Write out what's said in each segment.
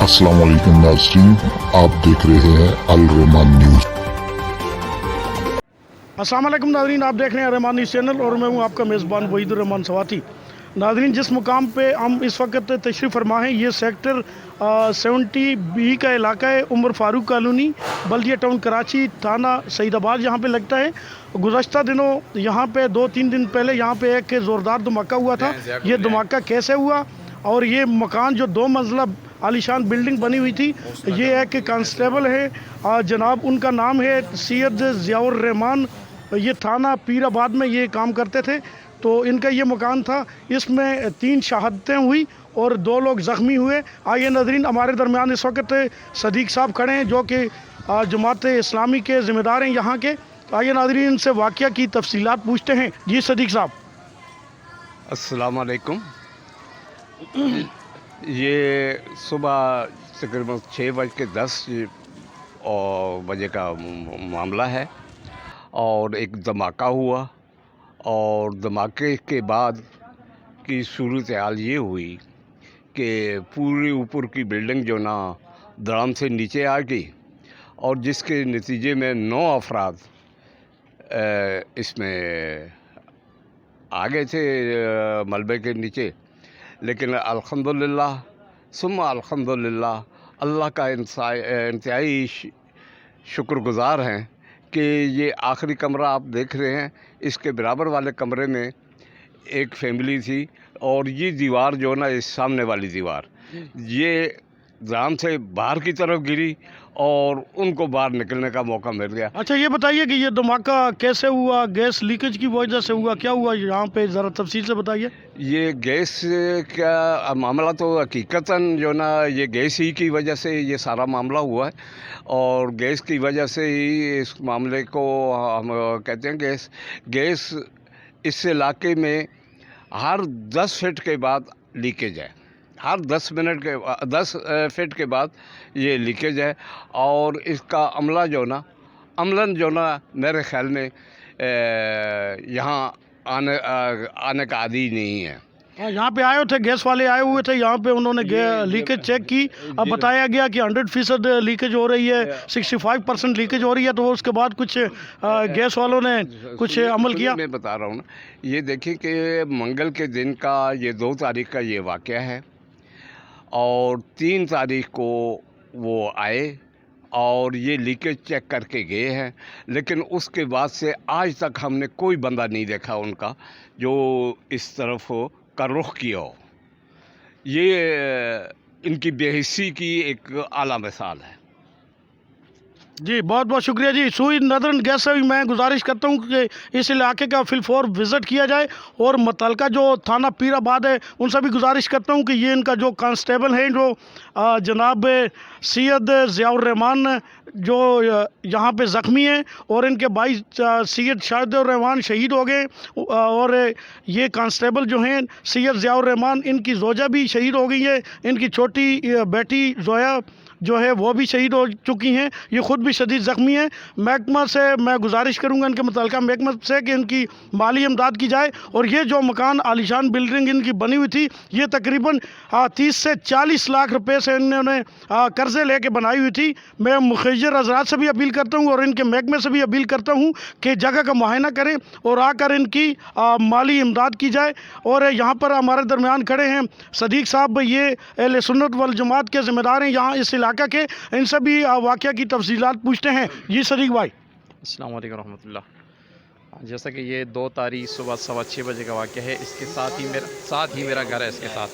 अस्सलाम वालेकुम नाज़रीन, आप देख रहे हैं अल रहमान न्यूज़। अस्सलाम वालेकुम नाज़रीन, आप देख रहे हैं रहमान न्यूज़ चैनल और मैं हूं आपका मेज़बान वहीदुर रहमान सवाती। नाज़रीन, जिस मुकाम पे हम इस वक्त तशरीफ़ फरमा हैं, ये सेक्टर 70B का इलाका है, उमर फारूक कॉलोनी, बल्दिया टाउन कराची, थाना सईदाबाद यहाँ पे लगता है। गुज़श्ता दिनों यहाँ पे 2-3 दिन पहले यहाँ पे एक ज़ोरदार धमाका हुआ था। ये धमाका कैसे हुआ और ये मकान जो 2 मंजिला आलीशान बिल्डिंग बनी हुई थी, ये एक कांस्टेबल है जनाब, उनका नाम है सैयद ज़ियाउर रहमान, ये थाना पीराबाद में ये काम करते थे। तो इनका ये मकान था, इसमें 3 शहादतें हुई और 2 लोग ज़ख्मी हुए। आइए नाज़रीन, हमारे दरमियान इस वक्त सदीक साहब खड़े हैं जो कि जमात इस्लामी के ज़िम्मेदार हैं यहाँ के। आइए नाज़रीन, इनसे वाक़या की तफसीलात पूछते हैं। जी सदीक साहब। अस्सलाम वालेकुम। ये सुबह तकरीबन 6:10 बजे का मामला है और एक धमाका हुआ और धमाके के बाद की सूरत हाल ये हुई कि पूरी ऊपर की बिल्डिंग जो ना धड़ाम से नीचे आ गई और जिसके नतीजे में 9 अफराद इसमें आ गए थे मलबे के नीचे। लेकिन अल्हम्दुलिल्लाह सुम्मा अल्हम्दुलिल्लाह, अल्लाह का इंतहाई शुक्रगुज़ार हैं कि ये आखिरी कमरा आप देख रहे हैं, इसके बराबर वाले कमरे में एक फैमिली थी और ये दीवार जो ना, इस सामने वाली दीवार ये जाम से बाहर की तरफ गिरी और उनको बाहर निकलने का मौका मिल गया। अच्छा, ये बताइए कि ये धमाका कैसे हुआ, गैस लीकेज की वजह से हुआ, क्या हुआ यहाँ पे, ज़रा तफसील से बताइए। ये गैस का मामला तो हकीकतन जो ना, ये गैस ही की वजह से ये सारा मामला हुआ है और गैस की वजह से ही इस मामले को हम कहते हैं गैस इस इलाके में हर 10 फीट के बाद लीकेज है, हर 10 फीट के बाद ये लीकेज है और इसका अमलन जो ना मेरे ख़्याल में यहाँ आने का आदी नहीं है। यहाँ पे आए थे, गैस वाले आए हुए थे यहाँ पे, उन्होंने लीकेज चेक की। अब बताया गया कि 100% लीकेज हो रही है, 65% लीकेज हो रही है। तो उसके बाद कुछ गैस वालों ने कुछ अमल किया। मैं बता रहा हूँ ना, ये देखिए कि मंगल के दिन का ये 2 तारीख का ये वाक़या है और 3 तारीख को वो आए और ये लीकेज चेक करके गए हैं। लेकिन उसके बाद से आज तक हमने कोई बंदा नहीं देखा उनका जो इस तरफ का रुख किया हो। ये इनकी बेहिस्सी की एक आला मिसाल है। जी बहुत बहुत शुक्रिया जी। सुई नदरन गैस से मैं गुजारिश करता हूँ कि इस इलाके का फिलफौर विज़िट किया जाए और मुतलका जो थाना पीराबाद है उनसे भी गुजारिश करता हूँ कि ये इनका जो कांस्टेबल हैं, जो जनाब सैयद ज़ियाउर रहमान, जो यहाँ पे ज़ख्मी हैं और इनके भाई सैयद शाहिदुर रहमान शहीद हो गए और ये कांस्टेबल जो हैं सैयद ज़ियाउर रहमान, इनकी ज़ौजा भी शहीद हो गई है, इनकी छोटी बेटी ज़ोया जो है वो भी शहीद हो चुकी हैं, ये ख़ुद भी शदीद ज़ख्मी हैं। महकमा से मैं गुजारिश करूंगा, इनके मुतल्लिक़ा महकमा से, कि इनकी माली इमदाद की जाए। और ये जो मकान आलीशान बिल्डिंग इनकी बनी हुई थी, ये तकरीबन 30 से 40 लाख रुपए से इन्होंने कर्ज़े लेके बनाई हुई थी। मैं मुखिर हज़रात से भी अपील करता हूँ और इनके महकमे से भी अपील करता हूँ कि जगह का मुआयना करें और आकर इनकी माली इमदाद की जाए। और यहाँ पर हमारे दरमियान खड़े हैं सदीक साहब, ये अहले सुन्नत वल जमात के ज़िम्मेदार हैं यहाँ इस इलाका के, इनसे भी वाक़या की तफसीलात पूछते हैं। जी सदीक भाई। अस्सलाम वालेकुम रहमतुल्लाह। जैसा कि ये 2 तारीख सुबह 6:15 बजे का वाक़या है, इसके साथ ही मेरा घर है इसके साथ।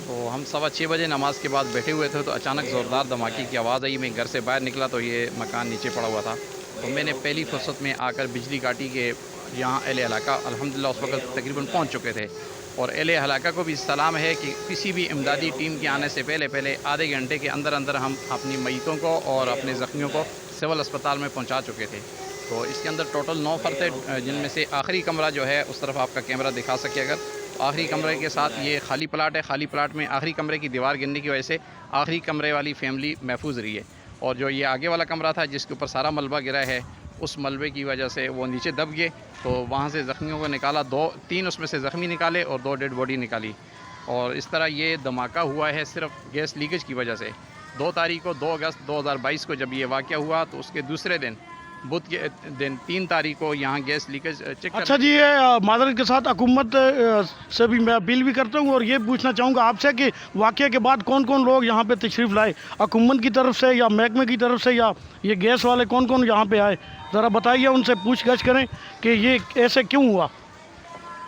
तो हम 6:15 बजे नमाज के बाद बैठे हुए थे तो अचानक ज़ोरदार धमाके की आवाज़ आई। मैं घर से बाहर निकला तो ये मकान नीचे पड़ा हुआ था। तो मैंने पहली फुर्सत में आकर बिजली काटी कि यहाँ अहले इलाका अल्हम्दुलिल्लाह उस वक्त तकरीबन पहुँच चुके थे और अहले इलाका को भी सलाम है कि किसी भी इमदादी टीम के आने से पहले आधे घंटे के अंदर हम अपनी मैतों को और अपने ज़ख्मियों को सिविल अस्पताल में पहुंचा चुके थे। तो इसके अंदर टोटल 9 फ़र्द थे, जिनमें से आखिरी कमरा जो है उस तरफ आपका कैमरा दिखा सके अगर, तो आखिरी कमरे के साथ ये खाली प्लाट है। खाली प्लाट में आखिरी कमरे की दीवार गिरने की वजह से आखिरी कमरे वाली फैमिली महफूज रही है। और जो ये आगे वाला कमरा था जिसके ऊपर सारा मलबा गिरा है, उस मलबे की वजह से वो नीचे दब गए। तो वहाँ से ज़ख्मियों को निकाला, 3 उसमें से ज़ख्मी निकाले और 2 डेड बॉडी निकाली। और इस तरह ये धमाका हुआ है सिर्फ गैस लीकेज की वजह से। 2 तारीख को 2 अगस्त 2022 को जब ये वाक़या हुआ तो उसके दूसरे दिन बुध के दिन 3 तारीख को यहाँ गैस लीकेज चेक अच्छा जी, ये मादरत के साथ हुकूमत से भी मैं अपील भी करता हूँ और ये पूछना चाहूँगा आपसे कि वाक़े के बाद कौन कौन लोग यहाँ पे तशरीफ़ लाए, हुकूमत की तरफ से या महकमे की तरफ से, या ये गैस वाले कौन कौन यहाँ पे आए, ज़रा बताइए, उनसे पूछ गछ करें कि ये ऐसे क्यों हुआ।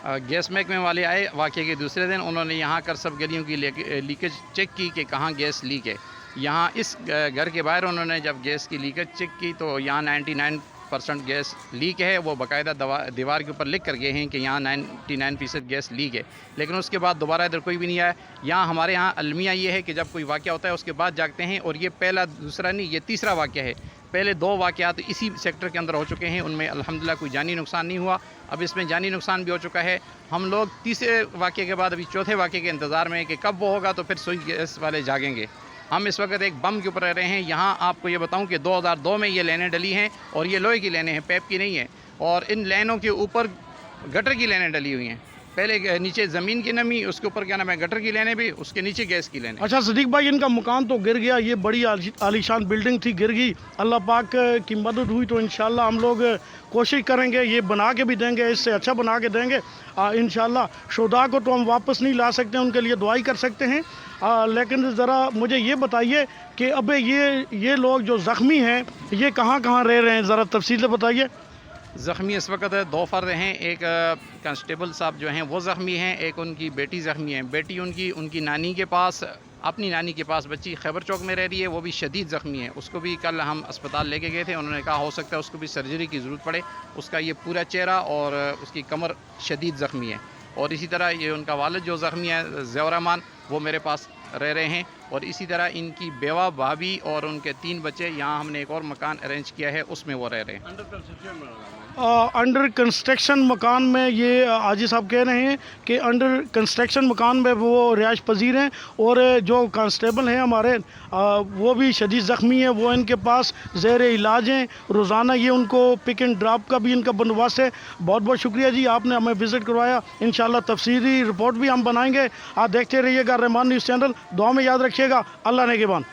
गैस महकमे वाले आए वाक़े के दूसरे दिन, उन्होंने यहाँ कर सब गलियों की लीकेज चेक की कि कहाँ गैस लीक है। यहाँ इस घर के बाहर उन्होंने जब गैस की लीकेज चेक की तो यहाँ 99% गैस लीक है। वो बाकायदा दीवार के ऊपर लिख कर गए हैं कि यहाँ 99% गैस लीक है, लेकिन उसके बाद दोबारा इधर कोई भी नहीं आया। यहाँ हमारे यहाँ अलमिया ये है कि जब कोई वाक़या होता है उसके बाद जागते हैं, और ये पहला दूसरा नहीं, ये तीसरा वाक़या है। पहले 2 वाक़यात इसी सेक्टर के अंदर हो चुके हैं, उनमें अल्हम्दुलिल्लाह कोई जानी नुकसान नहीं हुआ। अब इसमें जानी नुकसान भी हो चुका है। हम लोग तीसरे वाक़ये के बाद अभी चौथे वाक़ये के इंतज़ार में हैं कि कब वो होगा तो फिर सुई गैस वाले जागेंगे। हम इस वक्त एक बम के ऊपर रह रहे हैं। यहाँ आपको ये बताऊं कि 2002 में ये लाइनें डली हैं, और ये लोहे की लाइनें हैं, पैप की नहीं है, और इन लाइनों के ऊपर गटर की लाइनें डली हुई हैं। पहले नीचे ज़मीन की नमी, उसके ऊपर क्या नाम है गटर की लाइनें भी, उसके नीचे गैस की लाइनें। अच्छा सदीक भाई, इनका मकान तो गिर गया, ये बड़ी आलीशान बिल्डिंग थी, गिर गई। अल्लाह पाक की मदद हुई तो इंशाल्लाह हम लोग कोशिश करेंगे, ये बना के भी देंगे, इससे अच्छा बना के देंगे इंशाल्लाह। शुहदा को तो हम वापस नहीं ला सकते, उनके लिए दुआई कर सकते हैं, लेकिन ज़रा मुझे ये बताइए कि अब ये लोग जो ज़ख्मी हैं ये कहाँ कहाँ रह रहे हैं, ज़रा तफसील बताइए। ज़ख्मी इस वक्त 2 फ़र्द हैं। एक कांस्टेबल साहब जो हैं वो ज़ख्मी हैं, एक उनकी बेटी ज़ख्मी है। बेटी उनकी नानी के पास, अपनी नानी के पास बच्ची खैबर चौक में रह रही है, वो भी शदीद ज़ख्मी है। उसको भी कल हम अस्पताल लेके गए थे, उन्होंने कहा हो सकता है उसको भी सर्जरी की ज़रूरत पड़े। उसका ये पूरा चेहरा और उसकी कमर शदीद ज़ख्मी है। और इसी तरह ये उनका वालिद जो ज़ख्मी है ज़ियाउर-रहमान, वो मेरे पास रह रहे हैं। और इसी तरह इनकी बेवा, भाभी और उनके 3 बच्चे, यहाँ हमने एक और मकान अरेंज किया है, उसमें वो रह रहे हैं। अंडर कंस्ट्रक्शन मकान में ये आजी साहब कह रहे हैं कि अंडर कंस्ट्रक्शन मकान में वो रिहाइश पजीर हैं, और जो कांस्टेबल हैं हमारे वो भी शदीद ज़ख्मी हैं, वो इनके पास ज़ेर इलाज हैं। रोज़ाना ये उनको पिक एंड ड्रॉप का भी इनका बंदोबस्त है। बहुत बहुत शुक्रिया जी, आपने हमें विज़िट करवाया। इंशाल्लाह तफसीली रिपोर्ट भी हम बनाएंगे। आप देखते रहिएगा रहमान न्यूज़ चैनल। दुआ में याद रखिएगा। अल्लाह नेगेबान।